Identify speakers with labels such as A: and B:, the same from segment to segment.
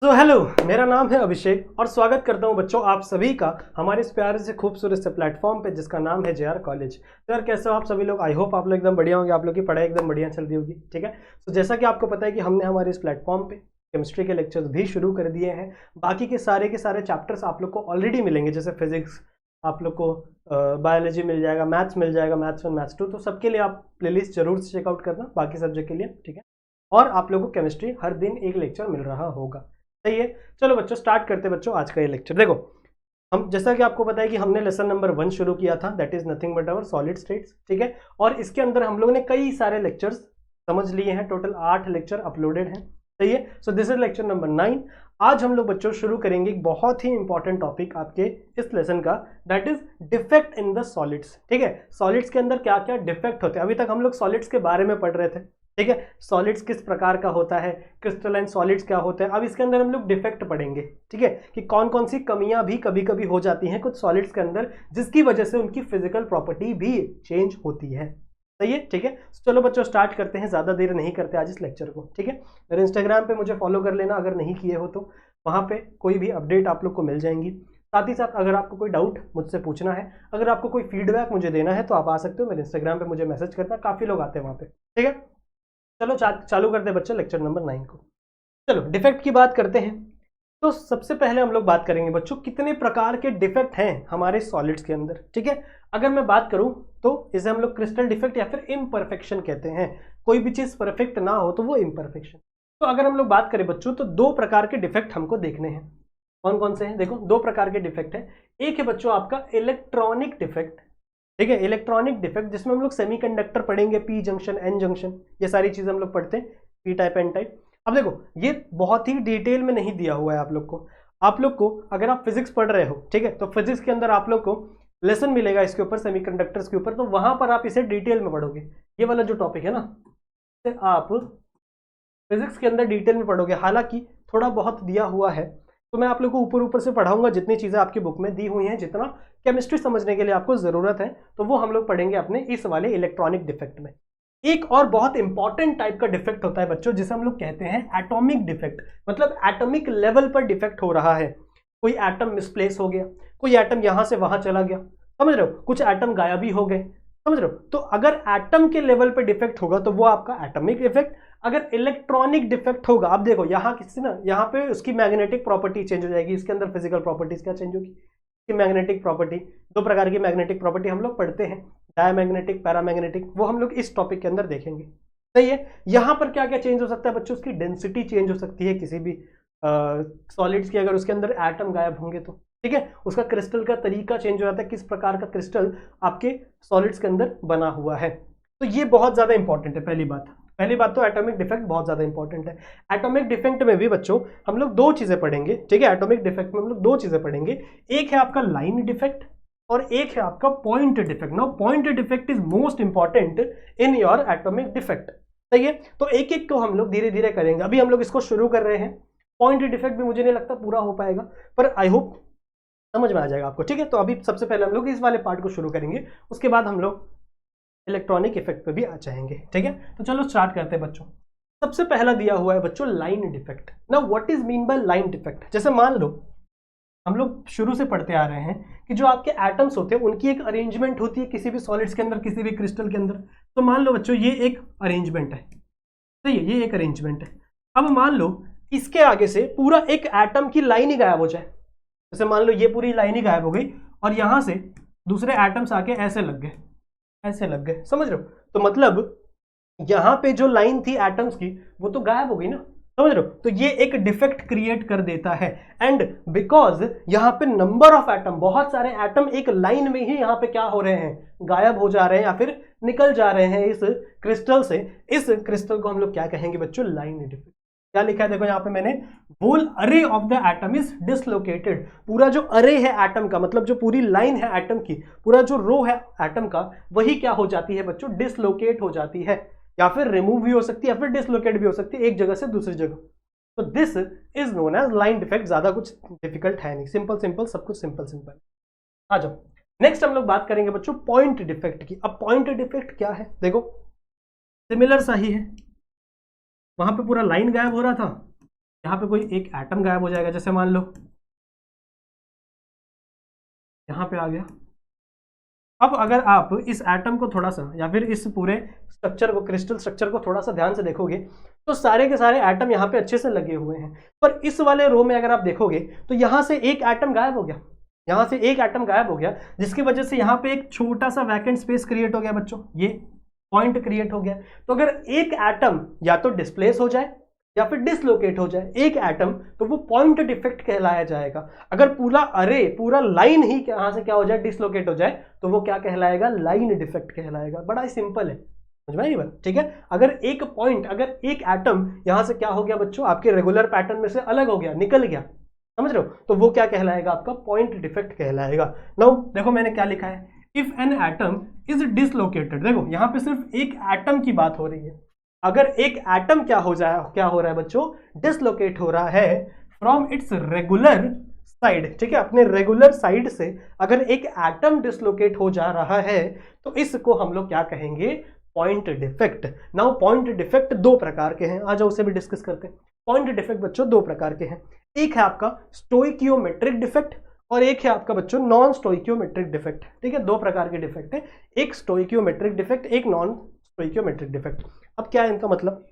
A: तो हेलो, मेरा नाम है अभिषेक और स्वागत करता हूं बच्चों आप सभी का हमारे इस प्यारे से खूबसूरत से प्लेटफॉर्म पे जिसका नाम है JR कॉलेज। तो यार कैसे हो आप सभी लोग? आई होप आप लोग एकदम बढ़िया होंगे, आप लोग की पढ़ाई एकदम बढ़िया चल रही होगी। ठीक है, तो जैसा कि आपको पता है कि हमने हमारे इस प्लेटफॉर्म पे केमिस्ट्री के लेक्चर्स भी शुरू कर दिए हैं। बाकी के सारे चैप्टर्स आप लोग को ऑलरेडी मिलेंगे, जैसे फिजिक्स आप लोग को, बायोलॉजी मिल जाएगा, मैथ्स मिल जाएगा, मैथ्स 1 मैथ्स 2। तो सबके लिए आप प्लेलिस्ट जरूर से चेकआउट करना बाकी सब्जेक्ट के लिए। ठीक है, और आप लोगों को केमिस्ट्री हर दिन एक लेक्चर मिल रहा होगा। सही है, चलो बच्चों स्टार्ट करते हैं बच्चों आज का ये लेक्चर। देखो, हम जैसा कि आपको पता है कि हमने लेसन नंबर 1 शुरू किया था, that is nothing but our solid states. ठीक है, और इसके अंदर हम लोग ने कई सारे लेक्चर्स समझ लिए हैं, टोटल 8 लेक्चर अपलोडेड हैं। सही है, so this is lecture number 9। आज हम लोग बच्चों शुरू करेंगे एक बहुत ही इंपॉर्टेंट टॉपिक आपके इस लेसन का, that is defect in the solids. ठीक है, सॉलिड्स के अंदर क्या क्या डिफेक्ट होते हैं। अभी तक हम लोग सॉलिड्स के बारे में पढ़ रहे थे। ठीक है, सॉलिड्स किस प्रकार का होता है, क्रिस्टलाइन सॉलिड्स क्या होते हैं। अब इसके अंदर हम लोग डिफेक्ट पढ़ेंगे। ठीक है, कि कौन कौन सी कमियां भी कभी कभी हो जाती हैं कुछ सॉलिड्स के अंदर, जिसकी वजह से उनकी फिजिकल प्रॉपर्टी भी चेंज होती है। सही है, ठीक है, चलो बच्चों स्टार्ट करते हैं, ज्यादा देर नहीं करते आज इस लेक्चर को। ठीक है, मेरे इंस्टाग्राम पे मुझे फॉलो कर लेना अगर नहीं किए हो तो, वहां पे कोई भी अपडेट आप लोग को मिल जाएंगी। साथ ही साथ अगर आपको कोई डाउट मुझसे पूछना है, अगर आपको कोई फीडबैक मुझे देना है तो आप आ सकते हो मेरे इंस्टाग्राम पे, मुझे मैसेज करना, काफी लोग आते हैं वहां पे। ठीक है, चलो चालू करते हैं बच्चों लेक्चर नंबर 9 को। चलो डिफेक्ट की बात करते हैं। तो सबसे पहले हम लोग बात करेंगे बच्चों कितने प्रकार के डिफेक्ट हैं हमारे सॉलिड्स के अंदर। ठीक है, अगर मैं बात करूं तो इसे हम लोग क्रिस्टल डिफेक्ट या फिर इम्परफेक्शन कहते हैं। कोई भी चीज परफेक्ट ना हो तो वो इम्परफेक्शन। तो अगर हम लोग बात करें बच्चों तो 2 प्रकार के डिफेक्ट हमको देखने हैं। कौन कौन से हैं? देखो, 2 प्रकार के डिफेक्ट है। एक है बच्चों आपका इलेक्ट्रॉनिक डिफेक्ट। ठीक है, इलेक्ट्रॉनिक डिफेक्ट जिसमें हम लोग सेमीकंडक्टर पढ़ेंगे, पी जंक्शन, एन जंक्शन, ये सारी चीजें हम लोग पढ़ते हैं, पी टाइप, एन टाइप। अब देखो, ये बहुत ही डिटेल में नहीं दिया हुआ है आप लोग को। आप लोग को अगर आप फिजिक्स पढ़ रहे हो, ठीक है, तो फिजिक्स के अंदर आप लोग को लेसन मिलेगा इसके ऊपर, सेमीकंडक्टर्स के ऊपर, तो वहां पर आप इसे डिटेल में पढ़ोगे। ये वाला जो टॉपिक है ना, आप फिजिक्स के अंदर डिटेल में पढ़ोगे। हालांकि थोड़ा बहुत दिया हुआ है, तो मैं आप लोग को ऊपर ऊपर से पढ़ाऊंगा, जितनी चीजें आपकी बुक में दी हुई हैं, जितना केमिस्ट्री समझने के लिए आपको जरूरत है, तो वो हम लोग पढ़ेंगे अपने इस वाले इलेक्ट्रॉनिक डिफेक्ट में। एक और बहुत इंपॉर्टेंट टाइप का डिफेक्ट होता है बच्चों, जिसे हम लोग कहते हैं एटॉमिक डिफेक्ट। मतलब एटॉमिक लेवल पर डिफेक्ट हो रहा है। कोई एटम मिसप्लेस हो गया, कोई एटम यहां से वहां चला गया, समझ रहे हो, कुछ एटम गायब ही हो गए, समझ रहे हो। तो अगर एटम के लेवल पे डिफेक्ट होगा तो वो आपका एटॉमिक इफेक्ट। अगर इलेक्ट्रॉनिक डिफेक्ट होगा, अब देखो यहाँ किसी ना, यहाँ पे उसकी मैग्नेटिक प्रॉपर्टी चेंज हो जाएगी। इसके अंदर फिजिकल प्रॉपर्टीज क्या चेंज होगी, कि मैग्नेटिक प्रॉपर्टी, 2 प्रकार की मैग्नेटिक प्रॉपर्टी हम लोग पढ़ते हैं, डायमैग्नेटिक, पैरामैग्नेटिक, वो हम लोग इस टॉपिक के अंदर देखेंगे। सही है, यहाँ पर क्या क्या चेंज हो सकता है बच्चों, उसकी डेंसिटी चेंज हो सकती है किसी भी सॉलिड्स की, अगर उसके अंदर एटम गायब होंगे तो। ठीक है, उसका क्रिस्टल का तरीका चेंज हो जाता है, किस प्रकार का क्रिस्टल आपके सॉलिड्स के अंदर बना हुआ है। तो ये बहुत ज्यादा इंपॉर्टेंट है। पहली बात तो एटॉमिक डिफेक्ट बहुत ज्यादा इंपॉर्टेंट है। एटॉमिक डिफेक्ट में भी बच्चों हम लोग 2 चीजें पढ़ेंगे। ठीक है, एटॉमिक डिफेक्ट में हम लोग 2 चीजें पढ़ेंगे। एक है आपका लाइन डिफेक्ट और एक है आपका point defect. Now point defect is most important in your atomic defect. सही है, तो एक एक को हम लोग धीरे धीरे करेंगे। अभी हम लोग इसको शुरू कर रहे हैं। पॉइंट डिफेक्ट भी मुझे नहीं लगता पूरा हो पाएगा, पर आई होप समझ में आ जाएगा आपको। ठीक है, तो अभी सबसे पहले हम लोग इस वाले पार्ट को शुरू करेंगे, उसके बाद हम लोग इलेक्ट्रॉनिक इफेक्ट पे भी आ जाएंगे। ठीक है, तो चलो स्टार्ट करते हैं बच्चों। सबसे पहला दिया हुआ है बच्चों लाइन डिफेक्ट। ना what is mean by line defect? जैसे मान लो हम लोग शुरू से पढ़ते आ रहे हैं कि जो आपके एटम्स होते हैं उनकी एक अरेंजमेंट होती है किसी भी सॉलिड्स के अंदर, किसी भी क्रिस्टल के अंदर। तो मान लो बच्चों ये एक अरेंजमेंट है। सही है, ये एक अरेंजमेंट है। अब मान लो इसके आगे से पूरा एक एटम की लाइन ही गायब हो जाए। जैसे मान लो ये पूरी लाइन ही गायब हो गई और यहां से दूसरे एटम्स आके ऐसे लग गए, ऐसे लग गए, समझ रहे हो। तो मतलब यहां पे जो लाइन थी एटम्स की वो तो गायब हो गई ना, समझ रहे हो। तो ये एक डिफेक्ट क्रिएट कर देता है। एंड बिकॉज यहां पे नंबर ऑफ एटम, बहुत सारे एटम एक लाइन में ही यहां पे क्या हो रहे हैं, गायब हो जा रहे हैं या फिर निकल जा रहे हैं इस क्रिस्टल से। इस क्रिस्टल को हम लोग क्या कहेंगे बच्चों, लाइन डिफेक्ट। क्या लिखा है देखो यहाँ पे मैंने, होल अरे of the atom is dislocated. पूरा जो अरे है एटम का, मतलब जो पूरी लाइन है एटम की, पूरा जो रो है एटम का, वही क्या हो जाती है बच्चों, डिसलोकेट हो जाती है, या फिर रिमूव भी हो सकती है या फिर डिसलोकेट भी हो सकती है एक जगह से दूसरी जगह। तो this is known as line defect. ज्यादा कुछ डिफिकल्ट है नहीं, सिंपल सिंपल, सब कुछ सिंपल सिंपल। आ जाओ नेक्स्ट हम लोग बात करेंगे बच्चों पॉइंट डिफेक्ट की। अब पॉइंट डिफेक्ट क्या है, देखो सिमिलर सा ही है, वहां पे पूरा लाइन गायब हो रहा था, यहाँ पे कोई एक एटम गायब हो जाएगा, जैसे मान लो यहाँ पे आ गया। अब अगर आप इस एटम को थोड़ा सा या फिर इस पूरे स्ट्रक्चर को, क्रिस्टल स्ट्रक्चर को थोड़ा सा ध्यान से देखोगे तो सारे के सारे एटम यहाँ पे अच्छे से लगे हुए हैं, पर इस वाले रो में अगर आप देखोगे तो यहाँ से एक एटम गायब हो गया, यहाँ से एक एटम गायब हो गया, जिसकी वजह से यहाँ पे एक छोटा सा वैकेंट स्पेस क्रिएट हो गया बच्चों, ये पॉइंट क्रिएट हो गया। तो अगर एक एटम या तो डिस्प्लेस हो जाए या फिर डिसलोकेट हो जाए एक एटम, तो वो पॉइंट डिफेक्ट कहलाया जाएगा। अगर पूरा अरे, पूरा लाइन ही यहां से क्या हो जाए, डिसलोकेट हो जाए, तो वो क्या कहलाएगा, लाइन डिफेक्ट कहलाएगा। बड़ा ही सिंपल है, समझ में आई बात, ठीक है। अगर एक पॉइंट, अगर एक एटम यहां से क्या हो गया बच्चों, आपके रेगुलर पैटर्न में से अलग हो गया, निकल गया, समझ रहे हो, तो वो क्या कहलाएगा, आपका पॉइंट डिफेक्ट कहलाएगा। नाउ देखो मैंने क्या लिखा है, if an atom is dislocated, देखो यहां पे सिर्फ एक एटम की बात हो रही है। अगर एक एटम क्या हो रहा है बच्चों, डिसलोकेट हो रहा है फ्रॉम इट्स रेगुलर साइड, ठीक है, अपने रेगुलर साइड से अगर एक एटम डिसलोकेट हो जा रहा है तो इसको हम लोग क्या कहेंगे, point defect. Now point defect दो प्रकार के हैं, आ जाओ उसे भी डिस्कस करते हैं। पॉइंट डिफेक्ट बच्चों दो प्रकार के हैं, एक है आपका स्टोइकियोमेट्रिक डिफेक्ट और एक है आपका बच्चों नॉन स्टोइकियोमेट्रिक डिफेक्ट, ठीक है। दो प्रकार के डिफेक्ट है, एक स्टोइकियोमेट्रिक डिफेक्ट, एक नॉन स्टोइकियोमेट्रिक डिफेक्ट। अब क्या है इनका मतलब,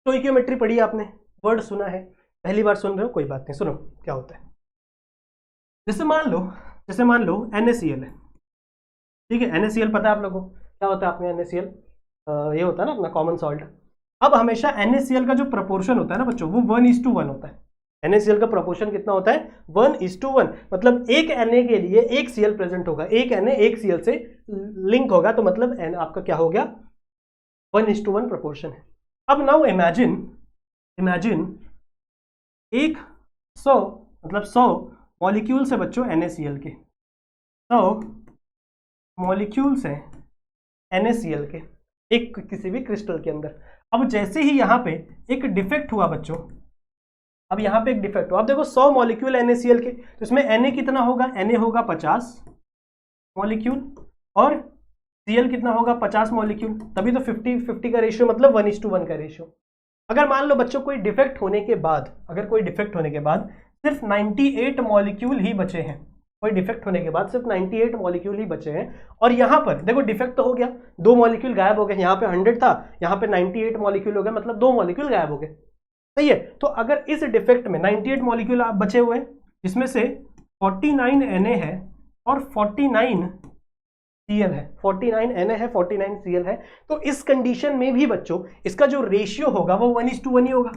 A: स्टोइकियोमेट्री पढ़ी आपने, वर्ड सुना है, पहली बार सुन रहे हो, कोई बात नहीं, सुनो क्या होता है। जैसे मान लो NaCl है, ठीक है, NaCl पता है आप लोगों को क्या होता है, आपने NaCl ये होता है ना अपना कॉमन सॉल्ट। अब हमेशा NaCl का जो प्रपोर्शन होता है ना बच्चों, वो 1:1 होता है। NaCl का प्रपोर्शन कितना होता है, 1:1, मतलब एक Na के लिए एक Cl प्रेजेंट होगा, एक Na एक Cl से लिंक होगा, तो मतलब N आपका क्या हो गया, 1:1 प्रपोर्शन है। अब नाउ इमेजिन एक 100 मतलब 100 मॉलिक्यूल्स है बच्चों NaCl के, 100 मॉलिक्यूल्स हैं NaCl के एक किसी भी क्रिस्टल के अंदर। अब जैसे ही यहाँ पे एक डिफेक्ट हुआ बच्चों, अब यहाँ पे एक डिफेक्ट हुआ, अब देखो 100 मॉलिक्यूल NaCl के, तो इसमें Na कितना होगा, Na होगा 50 मॉलिक्यूल और Cl कितना होगा 50 मॉलिक्यूल, तभी तो 50-50 का रेशियो, मतलब 1:1 का रेशियो। अगर मान लो बच्चों कोई डिफेक्ट होने के बाद सिर्फ 98 मॉलिक्यूल ही बचे हैं, कोई डिफेक्ट होने के बाद सिर्फ 98 मॉलिक्यूल ही बचे हैं, और यहाँ पर देखो डिफेक्ट तो हो गया, 2 मॉलिक्यूल गायब हो गए, यहाँ पे 100 था, यहाँ पे 98 मॉलिक्यूल हो गए, मतलब 2 मॉलिक्यूल गायब हो गए, सही है। तो अगर इस डिफेक्ट में 98 मॉलिक्यूल आप बचे हुए, जिसमें से 49 Na है और 49 Cl है, 49 Na है, 49 Cl है, तो इस कंडीशन में भी बच्चों इसका जो रेशियो होगा वो 1:1 ही होगा,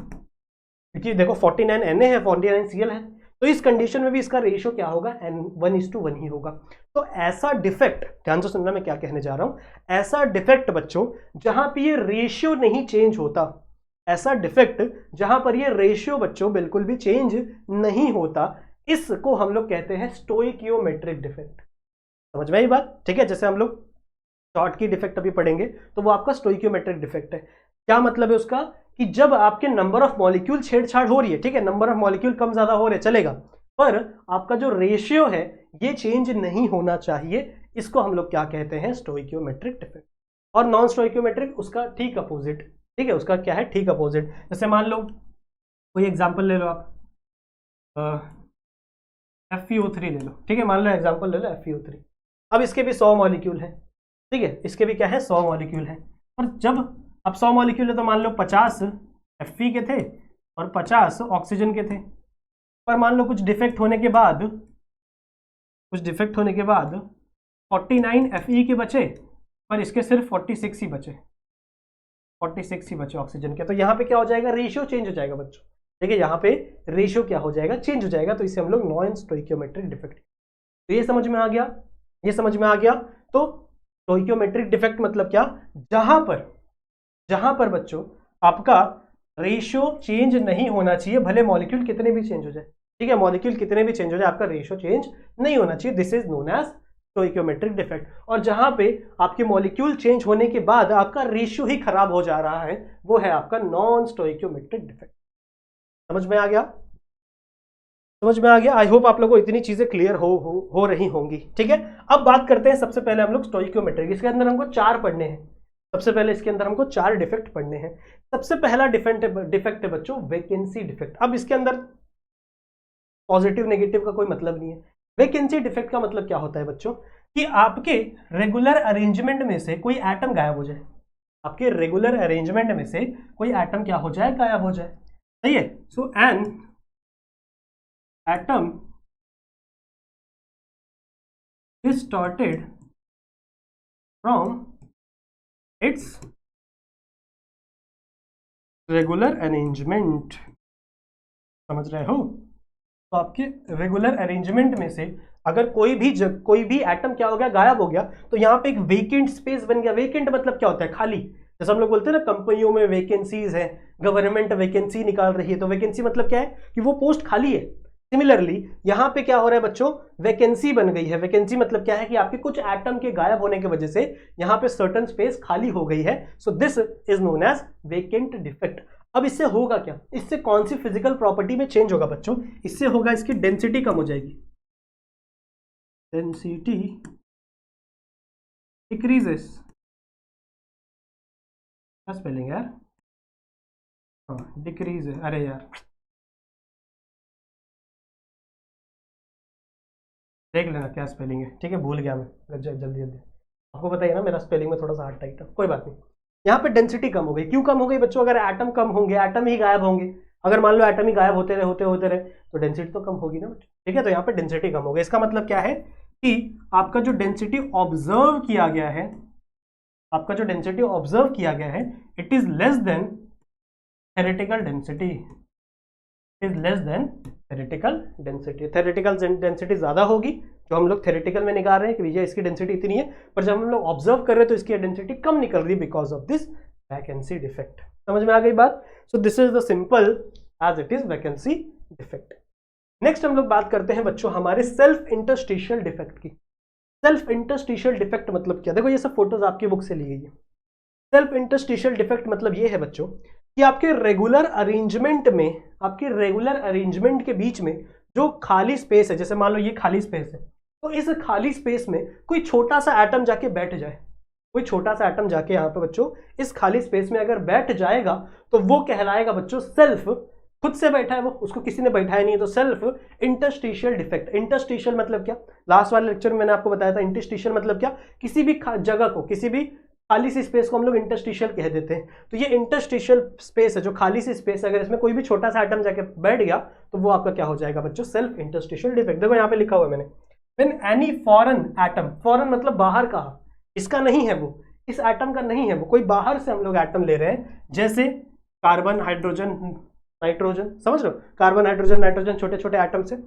A: क्योंकि देखो 49 Na है, 49 Cl है, तो इस कंडीशन में भी इसका रेशियो क्या होगा, 1:1 ही होगा। तो ऐसा डिफेक्ट, ध्यान से सुनना मैं क्या कहने जा रहा हूं, ऐसा डिफेक्ट बच्चों जहां पे ये रेशियो नहीं चेंज होता, ऐसा डिफेक्ट जहां पर ये रेशियो बच्चों बिल्कुल भी चेंज नहीं होता, इसको हम लोग कहते हैं स्टोइकियोमेट्रिक डिफेक्ट। समझ में आई बात, ठीक है। जैसे हम लोग शॉर्ट की डिफेक्ट अभी पढ़ेंगे, तो वो आपका स्टोइकियोमेट्रिक डिफेक्ट है। क्या मतलब है उसका, कि जब आपके नंबर ऑफ मॉलिक्यूल छेड़छाड़ हो रही है, ठीक है, नंबर ऑफ मॉलिक्यूल कम ज्यादा हो रहे चलेगा, पर आपका जो रेशियो है ये चेंज नहीं होना चाहिए, इसको हम लोग क्या कहते हैं, स्टोइकियोमेट्रिक डिफेक्ट। और नॉन स्टोइकियोमेट्रिक उसका ठीक अपोजिट, ठीक है, उसका क्या है, ठीक अपोजिट। जैसे मान लो कोई एग्जाम्पल ले लो आप, FeO3 ले लो, ठीक है, मान लो एग्जाम्पल ले लो FeO3। अब इसके भी 100 मॉलिक्यूल है, ठीक है, इसके भी क्या है, 100 मॉलिक्यूल है, और जब अब 100 मॉलिक्यूल है तो मान लो 50 Fe के थे और 50 ऑक्सीजन के थे, पर मान लो कुछ डिफेक्ट होने के बाद 49 Fe के बचे, पर इसके सिर्फ 46 ही बचे, 46 ही बचे ऑक्सीजन के। तो यहाँ पे क्या हो जाएगा, रेशियो चेंज हो जाएगा बच्चों, ठीक है, यहाँ पे रेशियो क्या हो जाएगा, चेंज हो जाएगा, तो इसे हम लोग नॉन स्टोइकियोमेट्रिक डिफेक्ट। तो ये समझ में आ गया, ये समझ में आ गया। तो स्टोइकियोमेट्रिक डिफेक्ट मतलब क्या, जहां पर बच्चों आपका रेशियो चेंज नहीं होना चाहिए, भले मॉलिक्यूल कितने भी चेंज हो जाए, ठीक है, मॉलिक्यूल कितने भी चेंज हो जाए, आपका रेशियो चेंज नहीं होना चाहिए, this is known as stoichiometric defect. और जहां पे आपके मॉलिक्यूल चेंज होने के बाद आपका रेशियो ही खराब हो जा रहा है, वो है आपका नॉन स्टोइकियोमेट्रिक डिफेक्ट। समझ में आ गया, समझ में आ गया। आई होप आप लोगों को इतनी चीजें क्लियर हो रही होंगी, ठीक है। अब बात करते हैं सबसे पहले हम लोग स्टोइकियोमेट्रिक, इसके अंदर हमको 4 पढ़ने हैं, सबसे पहले इसके अंदर हमको 4 डिफेक्ट पढ़ने हैं। सबसे पहला डिफेक्ट है बच्चों वैकेंसी डिफेक्ट। अब इसके अंदर पॉजिटिव नेगेटिव का कोई मतलब नहीं है। वैकेंसी डिफेक्ट का मतलब क्या होता है बच्चों कि आपके रेगुलर अरेंजमेंट में से कोई एटम गायब हो जाए। आपके रेगुलर अरेंजमेंट में से कोई एटम क्या हो जाए, गायब हो जाए। सही है। So an atom distorted from its regular arrangement। समझ रहे हो? तो आपके रेगुलर अरेंजमेंट में से अगर कोई भी एटम क्या हो गया, गायब हो गया, तो यहाँ पे एक वेकेंट स्पेस बन गया। वेकेंट मतलब क्या होता है, खाली। जैसे हम लोग बोलते हैं ना कंपनियों में वैकेंसीज है, गवर्नमेंट वैकेंसी निकाल रही है, तो वैकेंसी मतलब क्या है कि वो पोस्ट खाली है। सिमिलरली यहाँ पे क्या हो रहा है बच्चों, वैकेंसी बन गई है। वैकेंसी मतलब क्या है कि आपके कुछ एटम के गायब होने की वजह से यहाँ पे सर्टेन स्पेस खाली हो गई है। So this is known as vacant defect. अब इससे होगा क्या, इससे कौन सी फिजिकल प्रॉपर्टी में चेंज होगा बच्चों? इससे होगा इसकी डेंसिटी कम हो जाएगी। Density decreases. क्या स्पेलिंग यार? हाँ डिक्रीज है। अरे यार देख लेना क्या स्पेलिंग है, ठीक है, भूल गया मैं जल्दी जल्दी। आपको बताइए ना मेरा स्पेलिंग में थोड़ा सा हार्ड टाइट है, कोई बात नहीं। यहाँ पे डेंसिटी कम हो गई। क्यों कम हो गई बच्चों? अगर एटम कम होंगे, एटम ही गायब होंगे। अगर मान लो एटम ही गायब होते रहे तो डेंसिटी तो कम होगी ना बच्चों, ठीक है। तो यहाँ पे डेंसिटी कम हो गई। इसका मतलब क्या है कि आपका जो डेंसिटी ऑब्जर्व किया गया है, आपका जो डेंसिटी ऑब्जर्व किया गया है, it is less than theoretical density. Is less than theoretical density. Theoretical density ज्यादा होगी, जो हम लोग थ्योरेटिकल में निकाल रहे हैं कि भैया इसकी डेंसिटी इतनी है, पर जब हम लोग ऑब्जर्व कर रहे हैं तो इसकी डेंसिटी कम निकल रही है because of this vacancy defect. समझ में आ गई बात? So this is the simple as it is vacancy defect. Next हम लोग बात करते हैं बच्चों हमारे सेल्फ इंटरस्टिशियल डिफेक्ट की। सेल्फ इंटरस्टिशियल डिफेक्ट मतलब क्या? देखो ये सब फोटोज आपकी बुक से ली गई है। सेल्फ इंटरस्टिशियल डिफेक्ट मतलब ये है बच्चों कि आपके रेगुलर अरेंजमेंट में, आपके रेगुलर अरेंजमेंट के बीच में जो खाली स्पेस है, जैसे मान लो ये खाली स्पेस है, तो इस खाली स्पेस में कोई छोटा सा एटम जाके बैठ जाए। कोई छोटा सा एटम जाके यहाँ पे बच्चों इस खाली स्पेस में अगर बैठ जाएगा तो वो कहलाएगा बच्चों सेल्फ। खुद से बैठा है वो, उसको किसी ने बैठाया नहीं है, तो सेल्फ इंटरस्टिशियल डिफेक्ट। इंटरस्टिशियल मतलब क्या? लास्ट वाले लेक्चर में मैंने आपको बताया था। इंटरस्टिशियल मतलब क्या? किसी भी जगह को, किसी भी खाली सी स्पेस को हम लोग इंटरस्टिशियल कह देते हैं। तो ये इंटरस्टिशियल स्पेस है, जो खाली सी स्पेस है, अगर इसमें कोई भी छोटा सा एटम जाके बैठ गया तो वो आपका क्या हो जाएगा बच्चों? Self interstitial defect. देखो यहाँ पे लिखा हुआ है मैंने, when any foreign atom, foreign मतलब बाहर का, इसका नहीं है वो, इस एटम का नहीं है वो, कोई बाहर से हम लोग एटम ले रहे हैं, जैसे कार्बन, हाइड्रोजन, नाइट्रोजन, समझ रहे हो? कार्बन, हाइड्रोजन, नाइट्रोजन, छोटे छोटे एटम से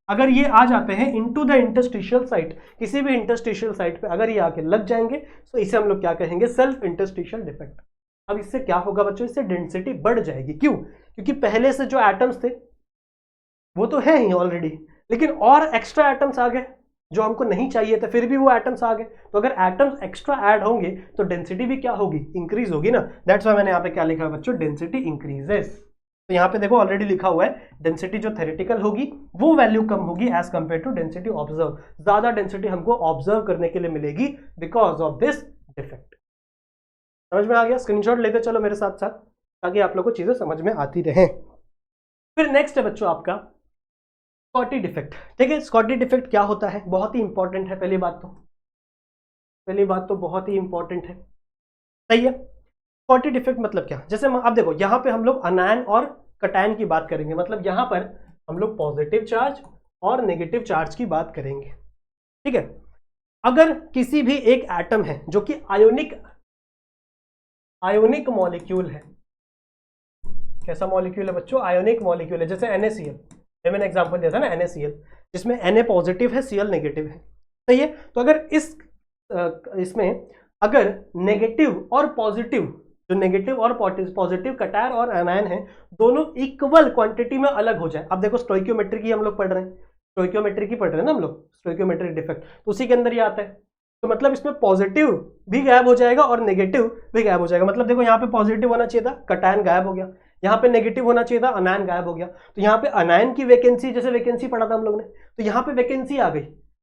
A: अगर ये आ जाते हैं इनटू द इंटरस्टिशियल साइट, किसी भी इंटरस्टिशियल साइट पे अगर ये आके लग जाएंगे तो इसे हम लोग क्या कहेंगे? Self interstitial defect. अब इससे क्या होगा बच्चों? इससे डेंसिटी बढ़ जाएगी। क्यों? क्योंकि पहले से जो एटम्स थे वो तो है ही ऑलरेडी, लेकिन और एक्स्ट्रा एटम्स आ गए जो हमको नहीं चाहिए थे, फिर भी वो एटम्स आ गए। तो अगर एटम्स एक्स्ट्रा ऐड होंगे तो डेंसिटी भी क्या होगी? इंक्रीज होगी ना। दैट्स व्हाई मैंने यहाँ पे क्या लिखा है बच्चों? Density increases. तो यहाँ पे देखो ऑलरेडी लिखा हुआ है, डेंसिटी जो थ्योरेटिकल होगी वो वैल्यू कम होगी as compare to density observe. ज्यादा डेंसिटी हमको ऑब्जर्व करने के लिए मिलेगी बिकॉज ऑफ दिस डिफेक्ट। समझ में आ गया? स्क्रीनशॉट लेते चलो मेरे साथ साथ, ताकि आप लोग को चीजें समझ में आती रहे। फिर नेक्स्ट है बच्चों आपका स्कॉटी डिफेक्ट। ठीक है, स्कॉटी डिफेक्ट क्या होता है? बहुत ही इंपॉर्टेंट है। पहली बात तो बहुत ही इंपॉर्टेंट है, सही है। स्कॉटी डिफेक्ट मतलब क्या? जैसे अब देखो यहाँ पे हम लोग अनायन और कटायन की बात करेंगे, मतलब यहाँ पर हम लोग पॉजिटिव चार्ज और नेगेटिव चार्ज की बात करेंगे। ठीक है, अगर किसी भी एक एटम है जो कि आयोनिक मॉलिक्यूल है, कैसा मॉलिक्यूल है बच्चों? आयोनिक मॉलिक्यूल है। जैसे NaCl, मैंने एग्जांपल दिया था ना NaCl, जिसमें Na पॉजिटिव है, Cl नेगेटिव है, सही है। तो अगर इसमें अगर नेगेटिव और पॉजिटिव, जो नेगेटिव और पॉजिटिव कटायर और एनायन है, दोनों इक्वल क्वांटिटी में अलग हो जाए। अब देखो स्टोइकियोमेट्री की हम लोग पढ़ रहे हैं, स्टोइकियोमेट्री की पढ़ रहे हैं ना हम लोग, स्टोइकियोमेट्रिक डिफेक्ट, तो उसी के अंदर ये आता है। तो मतलब इसमें पॉजिटिव भी गायब हो जाएगा और नेगेटिव भी गायब हो जाएगा। मतलब देखो यहाँ पे पॉजिटिव होना चाहिए था, कटायन गायब हो गया, यहाँ पे नेगेटिव होना चाहिए था, अनायन गायब हो गया। तो यहाँ पे अनायन की वैकेंसी, जैसे वैकेंसी पढ़ा था हम लोग ने, तो यहाँ पे वैकेंसी आ गई,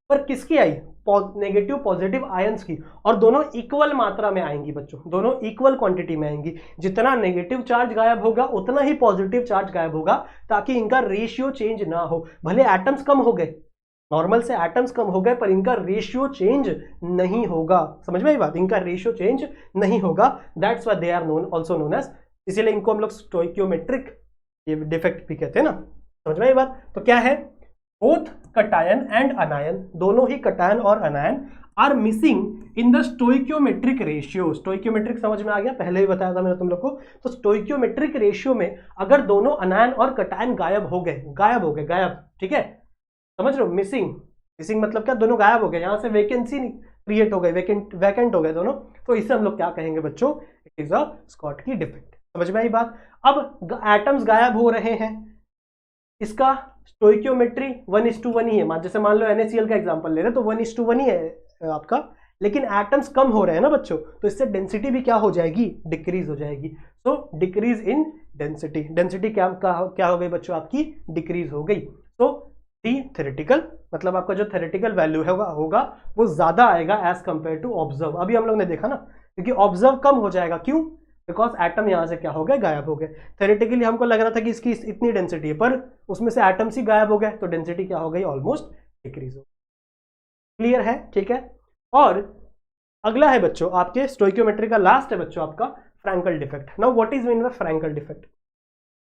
A: पर किसकी आई? नेगेटिव पॉजिटिव आयंस की, और दोनों इक्वल मात्रा में आएंगी बच्चों, दोनों इक्वल क्वांटिटी में आएंगी। जितना नेगेटिव चार्ज गायब होगा उतना ही पॉजिटिव चार्ज गायब होगा, ताकि इनका रेशियो चेंज ना हो। भले एटम्स कम हो गए, नॉर्मल से एटम्स कम हो गए, पर इनका रेशियो चेंज नहीं होगा। समझ में आई बात, इनका रेशियो चेंज नहीं होगा, that's why they are known also known as, इसीलिए इनको हम लोग स्टोइकियोमेट्रिक डिफेक्ट भी कहते हैं ना। समझ में आई बात। तो क्या है, बोथ कटायन एंड अनायन, दोनों ही कटायन और anion are missing in the stoichiometric ratio. Stoichiometric समझ में आ गया, पहले ही बताया था मैंने तुम लोग को। तो स्टोइकियोमेट्रिक रेशियो में अगर दोनों अनायन और कटायन गायब हो गए, ठीक है, समझ रहे हो। मिसिंग मतलब क्या, दोनों गायब हो गए, यहां से वैकेंसी क्रिएट हो गई, वैकेंट हो गए दोनों, तो इसे हम लोग क्या कहेंगे बच्चों, it is a Schottky defect. समझ में आई बात। अब एटम्स गायब हो रहे हैं, इसका स्टोइकियोमेट्री 1:1 ही है। जैसे मान लो NaCl का एग्जांपल ले रहे तो 1:1 ही है आपका, लेकिन एटम्स कम हो रहे हैं ना बच्चों, तो इससे डेंसिटी भी क्या हो जाएगी, डिक्रीज हो जाएगी। सो डिक्रीज इन डेंसिटी, डेंसिटी क्या हो गई बच्चों, आपकी डिक्रीज हो गई। तो थ्योरेटिकल मतलब आपका जो थ्योरेटिकल वैल्यू होगा वो ज्यादा आएगा एज कंपेयर टू ऑब्जर्व। अभी हम लोग ने देखा ना, क्योंकि ऑब्जर्व कम हो जाएगा, क्यों, बिकॉज एटम यहां से क्या हो गए, गायब हो गए। थ्योरेटिकली हमको लग रहा था कि इसकी इतनी डेंसिटी है, पर उसमें से एटम्स ही गायब हो गए, तो डेंसिटी क्या हो गई, ऑलमोस्ट डिक्रीज हो। क्लियर है, ठीक है। और अगला है बच्चों आपके स्टोइकियोमेट्री का लास्ट है बच्चों आपका Frenkel defect. Now what is mean by Frenkel defect,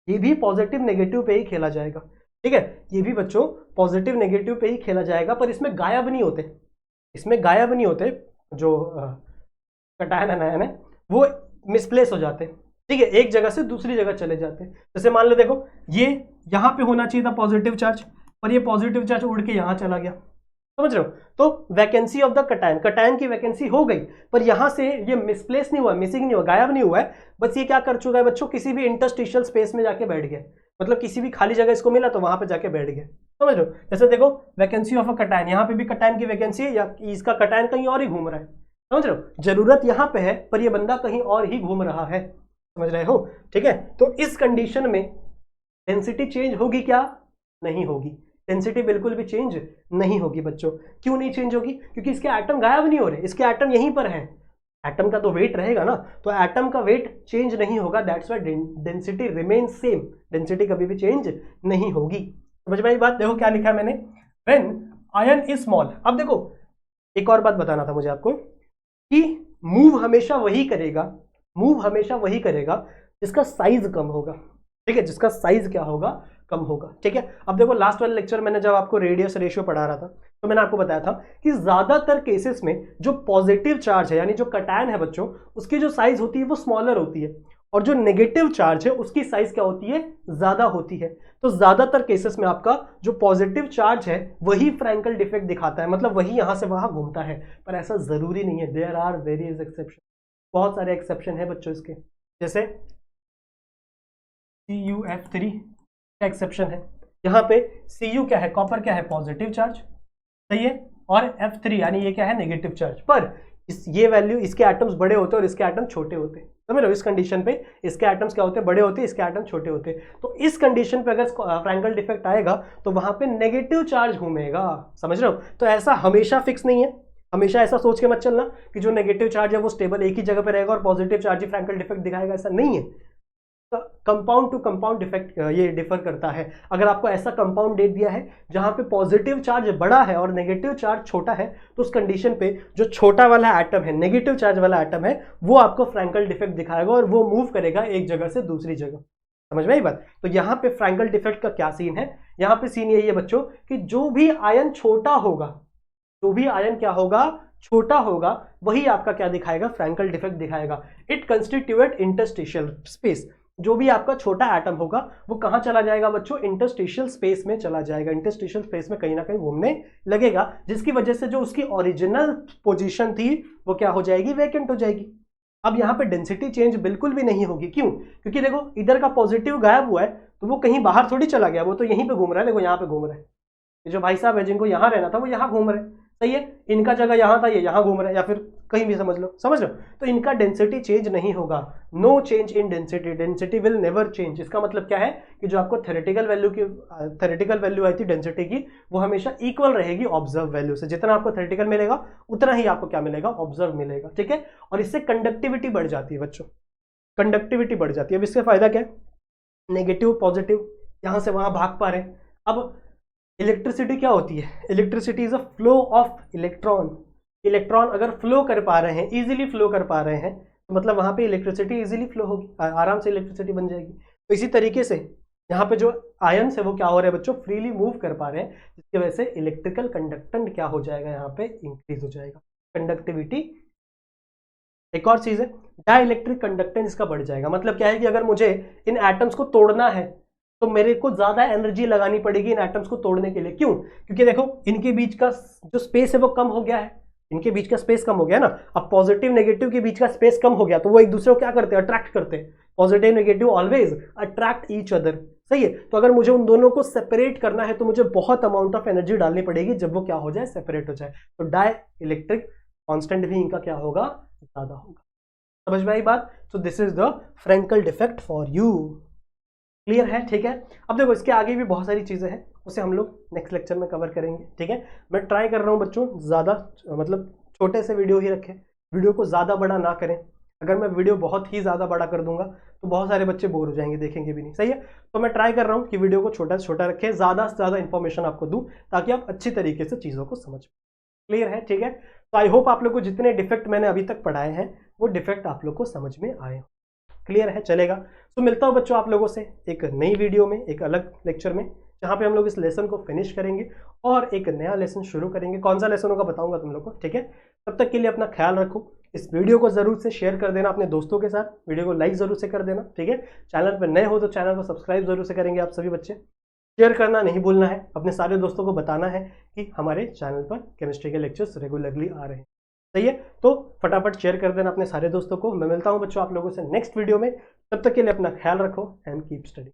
A: ये भी पॉजिटिव नेगेटिव पे ही खेला जाएगा, ठीक है, ये भी बच्चों पॉजिटिव नेगेटिव पे ही खेला जाएगा, पर इसमें गायब नहीं होते, जो कटायन अनायन है वो मिसप्लेस हो जाते हैं, ठीक है, एक जगह से दूसरी जगह चले जाते हैं। जैसे मान लो देखो, ये यहां पे होना चाहिए था पॉजिटिव चार्ज, पर ये पॉजिटिव चार्ज उड़ के यहां चला गया, समझ रहे हो। तो वैकेंसी ऑफ द कटायन की वैकेंसी हो गई, पर यहां से ये मिसप्लेस नहीं हुआ, मिसिंग नहीं हुआ, गायब नहीं हुआ है, बस ये क्या कर चुका है बच्चों, किसी भी इंटरस्टिशियल स्पेस में जाके बैठ गया, मतलब किसी भी खाली जगह इसको मिला तो वहां पे जाके बैठ गया, समझ रहे हो। जैसे देखो वैकेंसी ऑफ अ कटायन, यहाँ पे भी कटायन की वैकेंसी है, या इसका कटायन कहीं और ही घूम रहा है, समझ रहे हो, जरूरत यहाँ पे है पर ये बंदा कहीं और ही घूम रहा है, समझ रहे हो, ठीक है। तो इस कंडीशन में डेंसिटी चेंज होगी क्या, नहीं होगी, डेंसिटी बिल्कुल भी चेंज नहीं होगी बच्चों। क्यों नहीं चेंज होगी, क्योंकि इसके एटम गायब नहीं हो रहे, इसके एटम यहीं पर हैं, एटम का तो वेट रहेगा ना, तो एटम का वेट चेंज नहीं होगा, that's why density remain same, density कभी भी चेंज नहीं होगी। समझ में आई बात। देखो क्या लिखा है मैंने, व्हेन आयन इज स्मॉल। अब देखो एक और बात बताना था मुझे आपको, कि मूव हमेशा वही करेगा जिसका साइज कम होगा, ठीक है, जिसका साइज क्या होगा, कम होगा, ठीक है। अब देखो लास्ट वाले लेक्चर मैंने जब आपको रेडियस रेशियो पढ़ा रहा था, तो मैंने आपको बताया था कि ज्यादातर केसेस में जो पॉजिटिव चार्ज है, यानी जो कटायन है बच्चों, उसकी जो साइज होती है वो स्मॉलर होती है, और जो नेगेटिव चार्ज है उसकी साइज क्या होती है, ज्यादा होती है। तो ज्यादातर केसेस में आपका जो पॉजिटिव चार्ज है वही फ्रैंकल डिफेक्ट दिखाता है, मतलब वही यहां से वहां घूमता है, पर ऐसा जरूरी नहीं है, देयर आर वेरियस एक्सेप्शन, बहुत सारे एक्सेप्शन है बच्चों इसके। जैसे CuF3 का एक्सेप्शन है, यहाँ पे Cu क्या है, कॉपर क्या है, पॉजिटिव चार्ज, सही है, और F3 यानी ये क्या है, नेगेटिव चार्ज, पर ये वैल्यू, इसके एटम्स बड़े होते हैं और इसके एटम छोटे होते हैं, समझ रहे हो। इस कंडीशन पे इसके एटम्स क्या होते हैं, बड़े होते हैं, इसके एटम छोटे होते हैं। तो इस कंडीशन पे अगर फ्रैंकल डिफेक्ट आएगा तो वहां पे नेगेटिव चार्ज घूमेगा, समझ रहे हो। तो ऐसा हमेशा फिक्स नहीं है, हमेशा ऐसा सोच के मत चलना कि जो नेगेटिव चार्ज है वो स्टेबल एक ही जगह पे रहेगा और पॉजिटिव चार्ज ही फ्रैंकल डिफेक्ट दिखाएगा, ऐसा नहीं है। कंपाउंड टू कंपाउंड डिफेक्ट ये डिफर करता है। अगर आपको ऐसा कंपाउंड दे दिया है जहां पे पॉजिटिव चार्ज बड़ा है और नेगेटिव चार्ज छोटा है, तो उस कंडीशन पे जो छोटा वाला एटम है, नेगेटिव चार्ज वाला एटम है, वो आपको फ्रैंकल डिफेक्ट दिखाएगा और वो मूव करेगा एक जगह से दूसरी जगह, समझ में आई बात। तो यहाँ पे फ्रैंकल डिफेक्ट का क्या सीन है, यहाँ पे सीन यही है बच्चों कि जो भी आयन छोटा होगा, जो भी आयन क्या होगा, छोटा होगा, वही आपका क्या दिखाएगा, फ्रैंकल डिफेक्ट दिखाएगा। इट कंस्टिट्यूट इंटरस्टिशियल स्पेस, जो भी आपका छोटा एटम होगा वो कहां चला जाएगा बच्चों, इंटरस्टिशियल स्पेस में चला जाएगा, इंटरस्टिशियल स्पेस में कहीं ना कहीं घूमने लगेगा, जिसकी वजह से जो उसकी ओरिजिनल पोजीशन थी वो क्या हो जाएगी, वैकेंट हो जाएगी। अब यहाँ पे डेंसिटी चेंज बिल्कुल भी नहीं होगी, क्यों, क्योंकि देखो इधर का पॉजिटिव गायब हुआ है तो वो कहीं बाहर थोड़ी चला गया, वो तो यहीं पे घूम रहा है, देखो यहाँ पे घूम रहा है, ये जो भाई साहब है जिनको यहाँ रहना था वो यहाँ घूम रहे हैं, सही है, इनका जगह यहाँ था, ये यहाँ घूम रहा है, या फिर कहीं भी समझ लो, तो इनका डेंसिटी चेंज नहीं होगा। No change in density, density will never change. इसका मतलब क्या है कि जो आपको थ्योरेटिकल वैल्यू आई थी डेंसिटी की, वो हमेशा इक्वल रहेगी ऑब्जर्व वैल्यू से। जितना आपको थ्योरेटिकल मिलेगा उतना ही आपको क्या मिलेगा, ऑब्जर्व मिलेगा, ठीक है। और इससे कंडक्टिविटी बढ़ जाती है बच्चों, कंडक्टिविटी बढ़ जाती है। अब इससे फायदा क्या है, नेगेटिव पॉजिटिव यहां से वहां भाग पा रहे हैं। अब इलेक्ट्रिसिटी क्या होती है, electricity is a flow of electron. Electron अगर फ्लो कर पा रहे हैं, इजीली फ्लो कर पा रहे हैं, तो मतलब वहां पे इलेक्ट्रिसिटी इजीली फ्लो होगी, आराम से इलेक्ट्रिसिटी बन जाएगी। तो इसी तरीके से यहाँ पे जो आयन्स है वो क्या हो रहे हैं बच्चों, फ्रीली मूव कर पा रहे हैं, जिसकी वजह से इलेक्ट्रिकल कंडक्टेंस क्या हो जाएगा, यहाँ पे इंक्रीज हो जाएगा, कंडक्टिविटी। एक और चीज है, डाइलेक्ट्रिक कंडक्टेंस इसका बढ़ जाएगा। मतलब क्या है कि अगर मुझे इन एटम्स को तोड़ना है तो मेरे को ज्यादा एनर्जी लगानी पड़ेगी इन एटम्स को तोड़ने के लिए। क्यों? क्योंकि देखो इनके बीच का जो स्पेस है वो कम हो गया है, इनके बीच का स्पेस कम हो गया ना। अब पॉजिटिव नेगेटिव के बीच का स्पेस कम हो गया तो वो एक दूसरे को क्या करते हैं, अट्रैक्ट करते हैं। Positive negative always attract each other, सही है। तो अगर मुझे उन दोनों को सेपरेट करना है तो मुझे बहुत अमाउंट ऑफ एनर्जी डालनी पड़ेगी जब वो क्या हो जाए, सेपरेट हो जाए। तो डाई इलेक्ट्रिक कॉन्स्टेंट भी इनका क्या होगा, ज्यादा होगा। समझ में आई बात? So this is the Frenkel defect for you. Clear है? ठीक है। अब देखो इसके आगे भी बहुत सारी चीजें हैं, उसे हम लोग नेक्स्ट लेक्चर में कवर करेंगे, ठीक है। मैं ट्राई कर रहा हूँ बच्चों ज्यादा मतलब छोटे से वीडियो ही रखें, वीडियो को ज्यादा बड़ा ना करें। अगर मैं वीडियो बहुत ही ज्यादा बड़ा कर दूंगा तो बहुत सारे बच्चे बोर हो जाएंगे, देखेंगे भी नहीं, सही है। तो मैं ट्राई कर रहा हूँ कि वीडियो को छोटा से छोटा रखें, ज्यादा से ज्यादा इंफॉर्मेशन आपको दूं ताकि आप अच्छी तरीके से चीजों को समझ। क्लियर है? ठीक है। तो आई होप आप लोग को जितने डिफेक्ट मैंने अभी तक पढ़ाए हैं वो डिफेक्ट आप लोग को समझ में आए। क्लियर है? चलेगा। तो मिलता हूं बच्चों आप लोगों से एक नई वीडियो में, एक अलग लेक्चर में, जहां पे हम लोग इस लेसन को फिनिश करेंगे और एक नया लेसन शुरू करेंगे। कौन सा लेसन होगा बताऊंगा तुम लोग को, ठीक है। तब तक के लिए अपना ख्याल रखो। इस वीडियो को जरूर से शेयर कर देना अपने दोस्तों के साथ, वीडियो को लाइक जरूर से कर देना, ठीक है। चैनल पर नए हो तो चैनल को सब्सक्राइब जरूर से करेंगे आप सभी बच्चे। शेयर करना नहीं भूलना है, अपने सारे दोस्तों को बताना है कि हमारे चैनल पर केमिस्ट्री के लेक्चर्स रेगुलरली आ रहे हैं, सही है। तो फटाफट शेयर कर देना अपने सारे दोस्तों को। मैं मिलता हूं बच्चों आप लोगों से नेक्स्ट वीडियो में, तब तक के लिए अपना ख्याल रखो एंड कीप स्टडी।